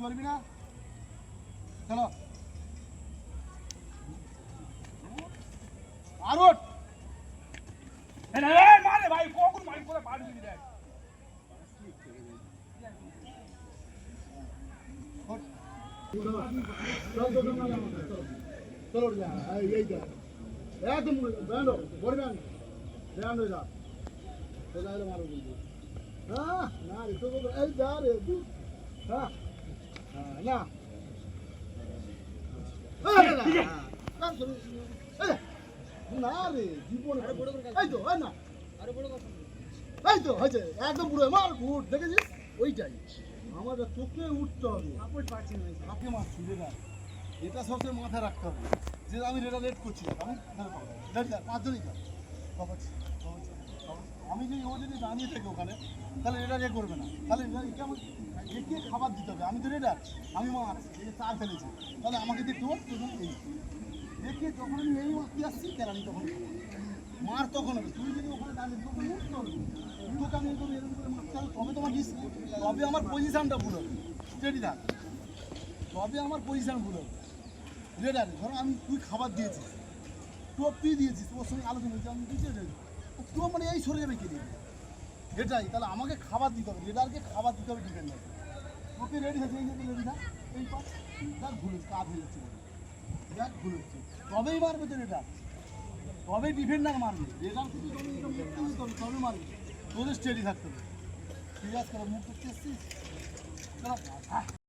করবি না চলো আর ওঠ মারে ভাই কখন মারি করে পাড়ি দিবি দেখ চলো এইটা একদম ব্যান্ড বড় ব্যান্ড ব্যান্ড হয়ে যা সোজাইলে মারো কিন্তু হ্যাঁ না রে তো এই যা রে হ্যাঁ না না রে জীবন এই তো না আরে বড় কথা এই তো হয়েছে একদম পুরো মার উঠ দেখেছিস ওইটাই আমাদের চোখে উঠতে হবে আপনি মারছি রেডা এটা সবসময় মাথায় রাখতে হবে যে আমি রেডা লেট করছি আমি পাঁচজনই যাই আমি যদি ও যদি দাঁড়িয়ে থাকি ওখানে তাহলে রেডা রে করবে না তাহলে এটা আমার একে খাবার দিতে হবে আমি তো রেডার আমি মাছ এই যে চার ফেলেছি তাহলে আমাকে দেখতে হবে তখন এই দেখে যখন আমি এই মাছটি আসছি কেরানি তখন মার তখন হবে তুই যদি ওখানে দাঁড়িয়ে তখন উঠতে হবে তোকে আমি এরকম এরকম করে মারতে হবে তবে তোমার তবে আমার পজিশানটা ভুল হবে স্টেডি থাক তবে আমার পজিশান ভুল হবে রেডারে ধরো আমি তুই খাবার দিয়েছিস টোপ তুই দিয়েছিস তোর সঙ্গে আলোচনা হয়েছে আমি দিতে রেডি তুই মানে এই সরে যাবে কে দিবি এটাই তাহলে আমাকে খাবার দিতে হবে রেডারকে খাবার দিতে হবে ডিফেন্ডার তোকে রেডি হয়েছে এই যে রেডি না এই পাশ দেখ ভুলেছে কাজ হয়ে যাচ্ছে দেখ ভুল হচ্ছে তবেই মারবে তো রেডার তবেই ডিফেন্ডার মারবে রেডার তবে মারবে তোদের স্টেডি থাকতে হবে ঠিক আছে মুখ করতে এসছিস